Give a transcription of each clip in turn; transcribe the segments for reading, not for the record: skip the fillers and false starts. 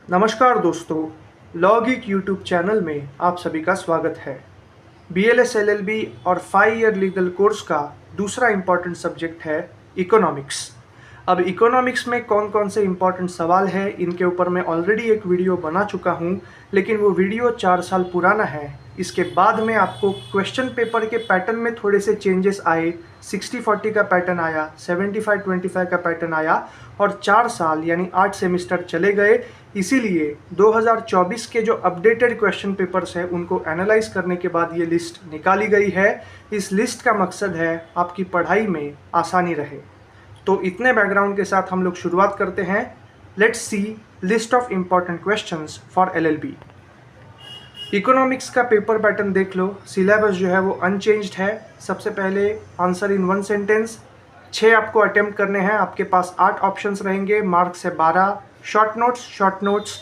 नमस्कार दोस्तों, law geek YouTube channel में आप सभी का स्वागत है। BLS LLB और 5 ईयर लीगल कोर्स का दूसरा इम्पॉर्टेंट सब्जेक्ट है इकोनॉमिक्स। अब इकोनॉमिक्स में कौन कौन से इम्पॉर्टेंट सवाल है, इनके ऊपर मैं ऑलरेडी एक वीडियो बना चुका हूँ, लेकिन वो वीडियो 4 साल पुराना है। इसके बाद में आपको क्वेश्चन पेपर के पैटर्न में थोड़े से चेंजेस आए, 60-40 का पैटर्न आया, 75-25 का पैटर्न आया और 4 साल यानी 8 सेमिस्टर चले गए। इसीलिए 2024 के जो अपडेटेड क्वेश्चन पेपर्स हैं उनको एनालाइज करने के बाद ये लिस्ट निकाली गई है। इस लिस्ट का मकसद है आपकी पढ़ाई में आसानी रहे। तो इतने बैकग्राउंड के साथ हम लोग शुरुआत करते हैं। Let's see list of important questions for LLB। Economics का पेपर पैटर्न देख लो, सिलेबस जो है वो अनचेंज्ड है। सबसे पहले आंसर इन 1 सेंटेंस, 6 आपको अटेम्प्ट करने हैं। आपके पास 8 ऑप्शंस रहेंगे, मार्क्स है 12। शॉर्ट नोट्स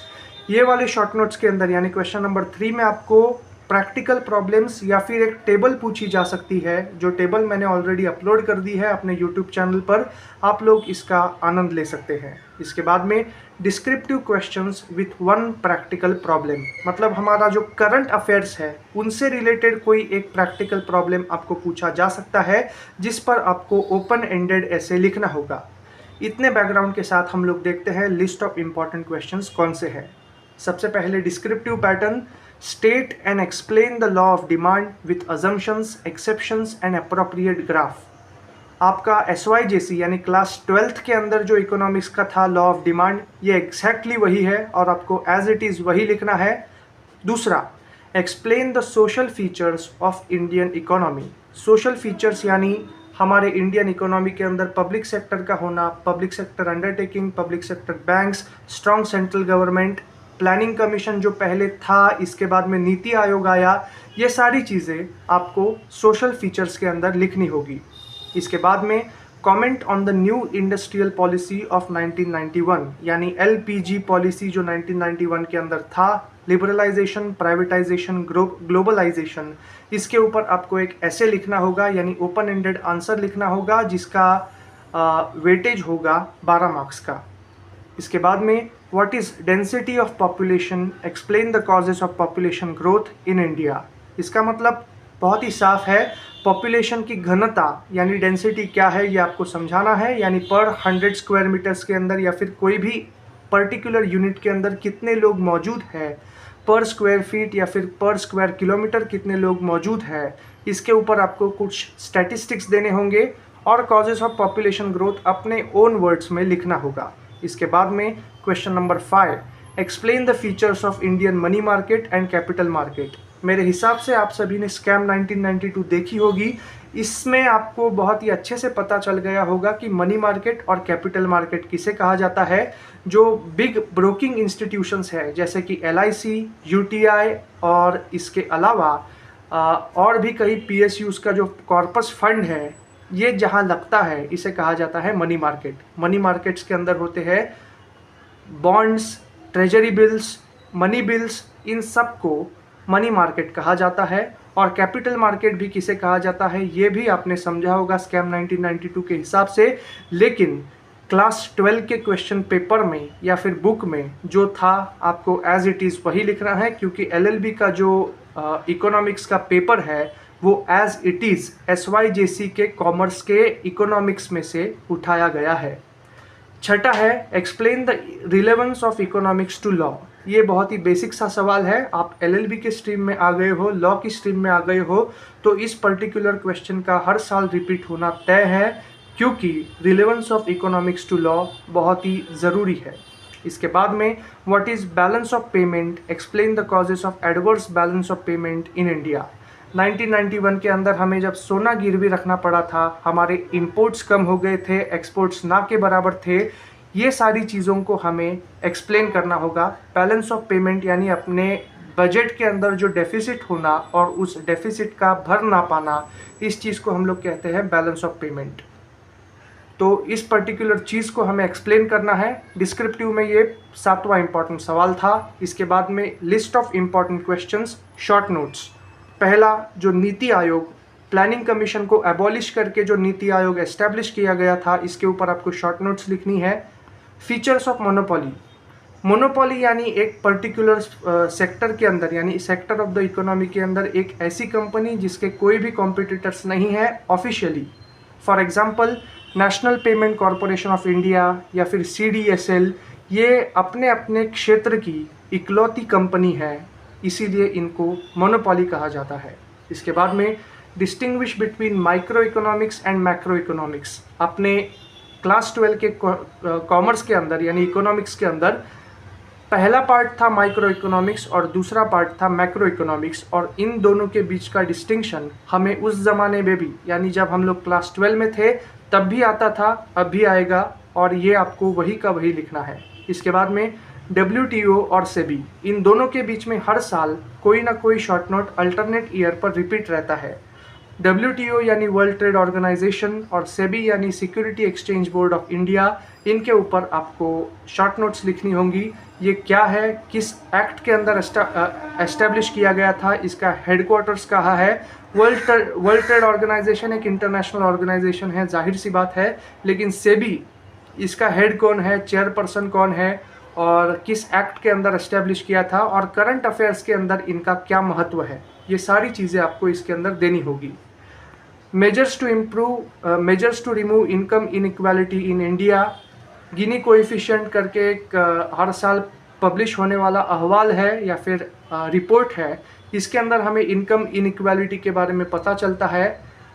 ये वाले शॉर्ट नोट्स के अंदर यानी क्वेश्चन नंबर 3 में आपको प्रैक्टिकल प्रॉब्लम्स या फिर एक टेबल पूछी जा सकती है, जो टेबल मैंने ऑलरेडी अपलोड कर दी है अपने यूट्यूब चैनल पर। आप लोग इसका आनंद ले सकते हैं। इसके बाद में descriptive questions with 1 practical problem, मतलब हमारा जो करंट अफेयर्स है उनसे रिलेटेड कोई एक प्रैक्टिकल प्रॉब्लम आपको पूछा जा सकता है, जिस पर आपको ओपन एंडेड ऐसे लिखना होगा। इतने बैकग्राउंड के साथ हम लोग देखते हैं लिस्ट ऑफ इम्पॉर्टेंट क्वेश्चंस कौन से हैं। सबसे पहले descriptive pattern, state and explain the law of demand with assumptions, exceptions and appropriate graph. आपका SYJC यानी क्लास 12th के अंदर जो इकोनॉमिक्स का था लॉ ऑफ डिमांड, ये एग्जैक्टली वही है और आपको एज इट इज़ वही लिखना है। दूसरा, explain the social features of Indian economy. Social features यानी हमारे इंडियन इकोनॉमी के अंदर पब्लिक सेक्टर का होना, public sector undertaking, public sector banks, strong central government, planning commission जो पहले था, इसके बाद में नीति आयोग आया, ये सारी चीज़ें आपको सोशल फीचर्स के अंदर लिखनी होगी। इसके बाद में comment on the new industrial policy of 1991 यानी LPG पॉलिसी जो 1991 के अंदर था, लिबरलाइजेशन, प्राइवेटाइजेशन, ग्लोबलाइजेशन, इसके ऊपर आपको एक ऐसे लिखना होगा यानी ओपन एंडेड आंसर लिखना होगा, जिसका वेटेज होगा 12 मार्क्स का। इसके बाद में what is density of population, explain the causes of population growth in India. इसका मतलब बहुत ही साफ है, पॉपुलेशन की घनता यानी डेंसिटी क्या है ये आपको समझाना है, यानी पर 100 स्क्वायर मीटर्स के अंदर या फिर कोई भी पर्टिकुलर यूनिट के अंदर कितने लोग मौजूद हैं, पर स्क्वायर फीट या फिर पर स्क्वायर किलोमीटर कितने लोग मौजूद हैं, इसके ऊपर आपको कुछ स्टैटिस्टिक्स देने होंगे और कॉजेस ऑफ पॉपुलेशन ग्रोथ अपने ओन वर्ड्स में लिखना होगा। इसके बाद में question number 5, explain the features of Indian money market and capital market. मेरे हिसाब से आप सभी ने स्कैम 1992 देखी होगी। इसमें आपको बहुत ही अच्छे से पता चल गया होगा कि मनी मार्केट और कैपिटल मार्केट किसे कहा जाता है। जो बिग ब्रोकिंग इंस्टीट्यूशंस है जैसे कि LIC, UTI और इसके अलावा और भी कई PSUs का जो कॉर्पस फंड है, ये जहाँ लगता है इसे कहा जाता है मनी मार्केट। मनी मार्केट्स के अंदर होते हैं bonds, treasury bills, money bills, इन सब को मनी मार्केट कहा जाता है। और कैपिटल मार्केट भी किसे कहा जाता है ये भी आपने समझा होगा स्कैम 1992 के हिसाब से, लेकिन क्लास 12 के क्वेश्चन पेपर में या फिर बुक में जो था आपको एज इट इज़ वही लिखना है, क्योंकि LLB का जो इकोनॉमिक्स का पेपर है वो एज इट इज़ SYJC के कॉमर्स के इकोनॉमिक्स में से उठाया गया है। छठा है explain the relevance of economics to law. ये बहुत ही बेसिक सा सवाल है। आप LLB के स्ट्रीम में आ गए हो, लॉ की स्ट्रीम में आ गए हो, तो इस पर्टिकुलर क्वेश्चन का हर साल रिपीट होना तय है, क्योंकि relevance of economics to law बहुत ही ज़रूरी है। इसके बाद में what is balance of payment, explain the causes of adverse balance of payment in India. 1991 के अंदर हमें जब सोना गिरवी रखना पड़ा था, हमारे इंपोर्ट्स कम हो गए थे, एक्सपोर्ट्स ना के बराबर थे, ये सारी चीज़ों को हमें एक्सप्लेन करना होगा। बैलेंस ऑफ पेमेंट यानी अपने बजट के अंदर जो डेफिसिट होना और उस डेफिसिट का भर ना पाना, इस चीज़ को हम लोग कहते हैं बैलेंस ऑफ पेमेंट। तो इस पर्टिकुलर चीज़ को हमें एक्सप्लेन करना है। डिस्क्रिप्टिव में ये 7वां इंपॉर्टेंट सवाल था। इसके बाद में list of important questions, short notes. पहला, जो नीति आयोग, प्लानिंग कमीशन को एबॉलिश करके जो नीति आयोग एस्टैब्लिश किया गया था, इसके ऊपर आपको शॉर्ट नोट्स लिखनी है। फीचर्स ऑफ मोनोपोली, मोनोपोली यानी एक पर्टिकुलर सेक्टर के अंदर यानी सेक्टर ऑफ द इकोनॉमी के अंदर एक ऐसी कंपनी जिसके कोई भी कॉम्पिटिटर्स नहीं है officially. For example national payment corporation of India या फिर CDSL, ये अपने अपने क्षेत्र की इकलौती कंपनी है, इसीलिए इनको मोनोपोली कहा जाता है। इसके बाद में distinguish between micro economics and macro economics. अपने क्लास 12 के कॉमर्स के अंदर यानी इकोनॉमिक्स के अंदर पहला पार्ट था माइक्रो इकोनॉमिक्स और दूसरा पार्ट था मैक्रो इकोनॉमिक्स, और इन दोनों के बीच का डिस्टिंक्शन हमें उस ज़माने में भी यानी जब हम लोग क्लास 12 में थे तब भी आता था, अब भी आएगा, और ये आपको वही का वही लिखना है। इसके बाद में WTO और सेबी, इन दोनों के बीच में हर साल कोई ना कोई शॉर्ट नोट अल्टरनेट ईयर पर रिपीट रहता है। WTO यानी वर्ल्ड ट्रेड ऑर्गेनाइजेशन और सेबी यानी security exchange board of India, इनके ऊपर आपको शॉर्ट नोट्स लिखनी होंगी। ये क्या है, किस एक्ट के अंदर एस्टेब्लिश किया गया था, इसका हेडक्वार्टर्स कहाँ है। वर्ल्ड ट्रेड ऑर्गेनाइजेशन एक इंटरनेशनल ऑर्गेनाइजेशन है, जाहिर सी बात है, लेकिन सेबी, इसका हेड कौन है, चेयरपर्सन कौन है, और किस एक्ट के अंदर एस्टेब्लिश किया था, और करंट अफेयर्स के अंदर इनका क्या महत्व है, ये सारी चीज़ें आपको इसके अंदर देनी होगी। Measures to remove income inequality in India, Gini coefficient करके एक हर साल पब्लिश होने वाला अहवाल है या फिर रिपोर्ट है। इसके अंदर हमें इनकम इनइक्वालिटी के बारे में पता चलता है,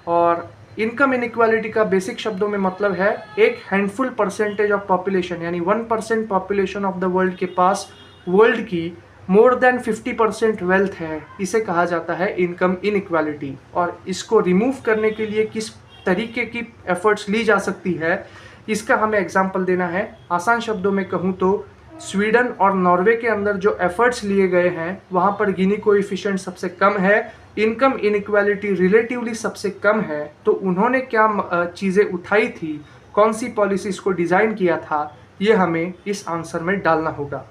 और इनकम इनइक्वालिटी का बेसिक शब्दों में मतलब है एक हैंडफुल परसेंटेज ऑफ पॉपुलेशन यानी 1% पॉपुलेशन ऑफ द वर्ल्ड के पास वर्ल्ड की मोर देन 50% वेल्थ है, इसे कहा जाता है इनकम इनइक्वालिटी। और इसको रिमूव करने के लिए किस तरीके की एफर्ट्स ली जा सकती है, इसका हमें एग्जाम्पल देना है। आसान शब्दों में कहूँ तो स्वीडन और नॉर्वे के अंदर जो एफर्ट्स लिए गए हैं वहाँ पर गिनी कोएफिशिएंट सबसे कम है, इनकम इनइक्वालिटी रिलेटिवली सबसे कम है। तो उन्होंने क्या चीज़ें उठाई थी, कौन सी पॉलिसीज़ को डिज़ाइन किया था, ये हमें इस आंसर में डालना होगा।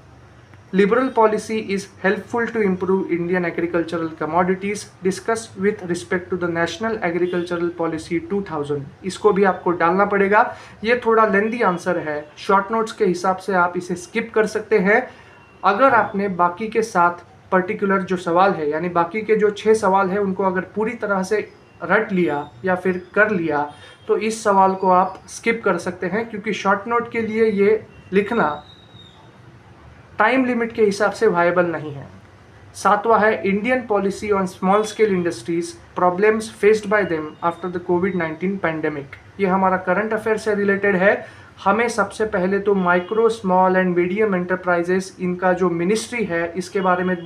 Liberal policy is helpful to improve Indian agricultural commodities. Discuss with respect to the National Agricultural Policy 2000. इसको भी आपको डालना पड़ेगा। ये थोड़ा लेंदी आंसर है, शॉर्ट नोट्स के हिसाब से आप इसे स्किप कर सकते हैं। अगर आपने बाकी के 7 पर्टिकुलर जो सवाल है यानी बाकी के जो 6 सवाल है उनको अगर पूरी तरह से रट लिया या फिर कर लिया तो इस सवाल को आप स्किप कर सकते हैं, क्योंकि शॉर्ट नोट के लिए ये लिखना टाइम लिमिट के हिसाब से वायबल नहीं है। 7वां है Indian policy on small scale industries, problems faced by them after the covid pandemic. ये हमारा करंट अफेयर से रिलेटेड है। हमें सबसे पहले तो micro, small and medium enterprises, इनका जो मिनिस्ट्री है इसके बारे में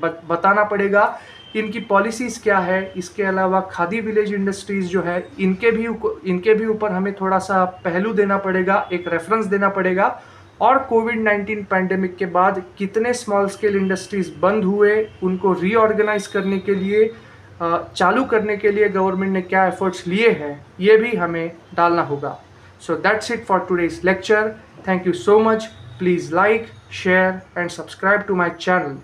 बताना पड़ेगा, इनकी पॉलिसीज़ क्या है। इसके अलावा खादी विलेज इंडस्ट्रीज़ जो है इनके भी ऊपर हमें थोड़ा सा पहलू देना पड़ेगा, एक रेफरेंस देना पड़ेगा। और कोविड-19 पैंडेमिक के बाद कितने स्मॉल स्केल इंडस्ट्रीज़ बंद हुए, उनको रीऑर्गेनाइज करने के लिए, चालू करने के लिए गवर्नमेंट ने क्या एफर्ट्स लिए हैं, ये भी हमें डालना होगा। So that's it for today's lecture. Thank you so much. Please like, share and subscribe to my channel.